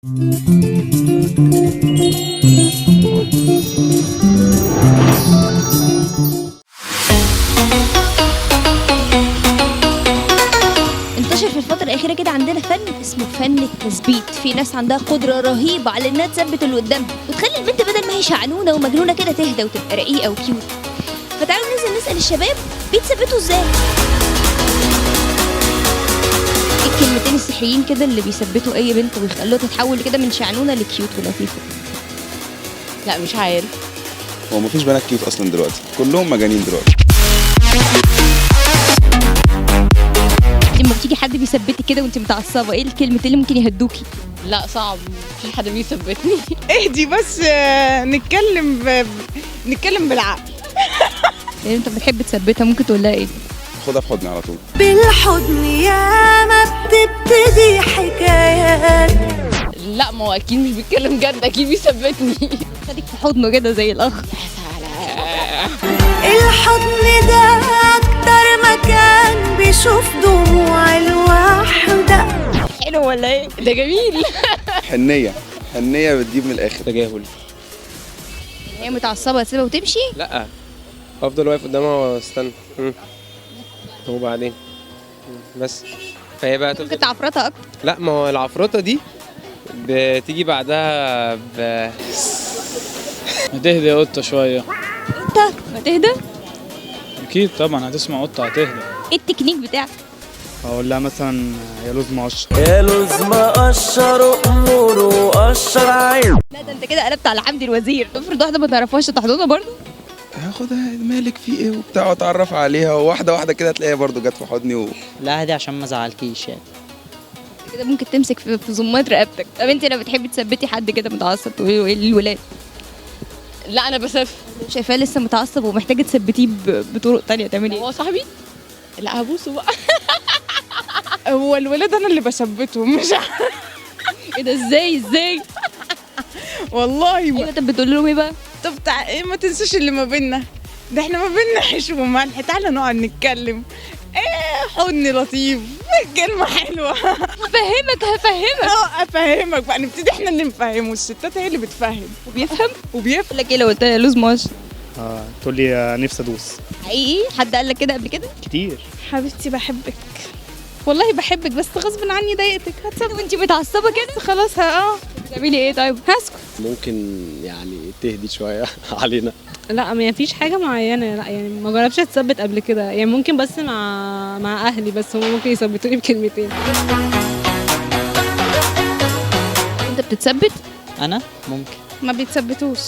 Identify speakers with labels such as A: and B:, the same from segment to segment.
A: انتشر في الفترة الأخيرة كده عندنا فن اسمه فن التثبيت. في ناس عندها قدرة رهيبة على إنها تثبت اللي قدامها وتخلي البنت بدل ما هي شعنونة ومجنونة كده تهدى وتبقى رقيقة وكيوت. فتعالوا ننزل نسأل الشباب بيتثبتوا ازاي؟ ايه الكلمتين السحريين كده اللي بيثبتوا أي بنت ويخلوها تتحول كده من شعنونة لكيوت ولطيفة؟
B: لا مش عارف.
C: هو مفيش بنات كيوت اصلا دلوقتي، كلهم مجانين دلوقتي.
A: لما بتيجي حد بيثبتك كده وانت متعصبة ايه الكلمتين اللي ممكن يهدوكي؟
B: لا صعب، مفيش حد بيثبتني.
D: اهدي بس، نتكلم بالعقل.
A: يعني انت بتحب تثبتها ممكن تقول لها ايه؟
C: خدها في حضني على طول.
E: بالحضن يا ما بتبتدي حكايات.
B: لا ما هو اكيد مش بيتكلم جد، اكيد بيثبتني.
A: خدك في حضنه كده زي الأخ.
E: الحضن ده أكتر مكان بيشوف دموع الوحدة.
A: حلو ولا ايه؟
B: ده جميل.
C: حنية بتجيب من الاخر.
F: تجاهل.
A: هي متعصبة تسيبها وتمشي؟
F: لا افضل واقف قدامها واستنى. وبعدين بس فهي بقى
A: ممكن تعفرتها أكتر.
F: لا ما هو العفرطه دي بتيجي بعدها
G: هتهدى يا قطة شوية.
A: انت ما تهدى؟
G: أكيد طبعا هتسمع قطة هتهدى.
A: ايه التكنيك بتاعك؟
G: أقول لها مثلا يا لوز مقشر.
H: يا لوز مقشر أمور وقشر عين.
A: لا ده انت كده قلبت على حمدي الوزير. افرض واحدة ما تعرفهاش تحضنها برضه؟
C: هاخدها مالك في ايه وبتاع واتعرف عليها واحدة واحدة كده تلاقيها برضو جت في حضني
I: لا دي عشان ما زعلكيش يعني.
A: كده ممكن تمسك في زمات رقبتك. طب انت لو بتحبي تثبتي حد كده متعصب تقولي له ايه للولاد؟
B: لا انا بسف.
A: شايفاه لسه متعصب ومحتاجه تثبتيه بطرق تانية تعملي ايه؟
B: هو صاحبي؟ لا هبوسه بقى.
D: هو الولاد انا اللي بثبتهم مش
A: ايه ده ازاي؟
D: والله
A: ايوه طب بتقول لهم ايه بقى؟
D: طب إيه ما تنسوش اللي ما بينا ده، احنا ما بينا عيش وملح، تعالى نقعد نتكلم. ايه حضن لطيف، كلمة حلوة.
A: هفهمك
D: افهمك بقى، نبتدي احنا اللي نفهمه، الستات هي اللي بتفهم
A: وبيفهم.
D: وبيفهم.
A: لك ايه لو قلت لها لوز مقشر؟
G: تقول لي نفسي ادوس.
A: حقيقي حد قال لك كده قبل كده؟
G: كتير.
D: حبيبتي بحبك، والله بحبك بس غصب عني ضايقتك.
A: وانت متعصبه كده؟
D: خلاص
A: تعملي ايه طيب؟ هسكت.
F: ممكن يعني تهدي شويه علينا.
J: لا ما فيش حاجه معينه، لا يعني ما جربتش اتثبت قبل كده، يعني ممكن بس مع اهلي بس هم ممكن يثبتوني بكلمتين.
A: انت بتتثبت؟
I: انا ممكن.
J: ما بيتثبتوش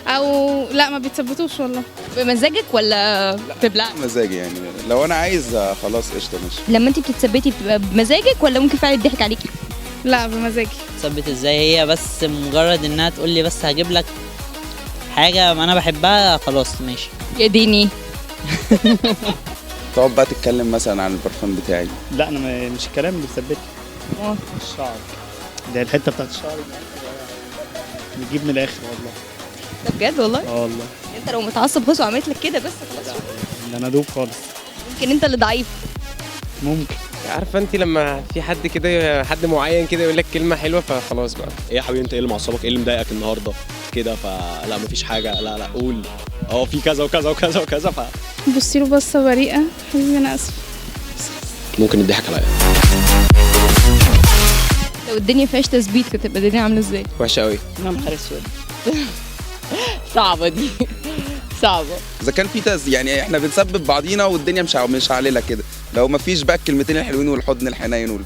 J: او لا ما بيتثبتوش والله.
A: بمزاجك ولا بتبلع؟
C: مزاجي يعني، لو انا عايز خلاص قشطة ماشي.
A: لما انت بتتثبتي بتبقى بمزاجك ولا ممكن فعلا يضحك عليكي؟
J: لا بمزاجي.
I: تثبت ازاي؟ هي بس مجرد انها تقول لي بس هجيب لك حاجه ما انا بحبها خلاص ماشي.
A: يا ديني.
C: تقعد بقى تتكلم مثلا عن البرفان بتاعي.
G: لا أنا مش الكلام اللي بيثبتني. الشعر. ده الحتة بتاعت الشعر بتجيب من الآخر والله.
A: ده بجد والله؟
G: والله.
A: انت لو متعصب خلاص وعملت لك كده بس خلاص.
G: ده أنا دوب خالص.
A: يمكن انت اللي ضعيف.
G: ممكن.
F: عارفه انت لما في حد كده، حد معين كده يقول لك كلمه حلوه فخلاص بقى.
K: ايه يا حبيبي انت ايه اللي معصبك؟ ايه اللي مضايقك النهارده كده؟ فلا مفيش حاجه، لا قول في كذا وكذا وكذا وكذا
J: بصي له بصه بريئه، حبيبي انا اسف.
K: ممكن يضحك عليا.
A: لو الدنيا فيهاش تثبيت كانت تبقى الدنيا عامله ازاي؟
F: وحشه قوي.
I: يا نهار اسود.
B: صعبه دي. صعبه.
C: اذا كان في يعني احنا بنسبب بعضينا والدنيا مش علينا كده، لو ما فيش بقى الكلمتين الحلوين والحضن الحنين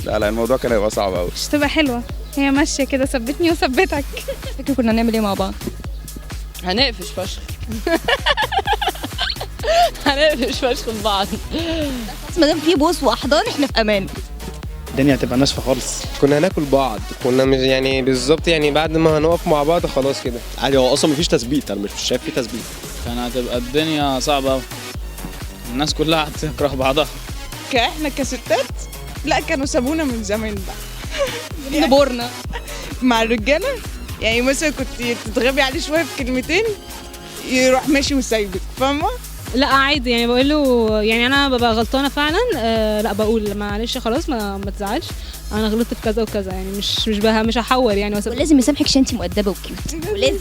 C: لا الموضوع كان هيبقى صعب قوي.
J: مش تبقى حلوه، هي ماشيه كده ثبتني وثبتك.
A: فاكر كنا هنعمل ايه مع بعض؟
B: هنقفش فشخ. هنقفش فشخ في بعض.
A: بس ما دام في بوس واحضان احنا في امان.
G: الدنيا هتبقى ناشفة خالص.
F: كنا هناكل بعض، كنا مش يعني بالظبط يعني بعد ما هنقف مع بعض خلاص كده
K: عادي. هو اصلا مفيش تثبيت، انا مش شايف في تثبيت.
G: كان هتبقى الدنيا صعبة أوي. الناس كلها هتكره بعضها.
D: احنا كستات لا كانوا سابونا من زمان بقى.
A: نبورنا
D: مع الرجاله يعني مثلا كنت تتغبي عليه شويه في كلمتين يروح ماشي وسايبك، فاهمه؟
J: لا عادي يعني بقول له، يعني انا ببقى غلطانه فعلا، لا بقول معلش خلاص ما تزعلش، انا غلطت في كذا وكذا، يعني مش هحور يعني
A: ولازم يسامحك عشان انت مؤدبه وكيوت ولازم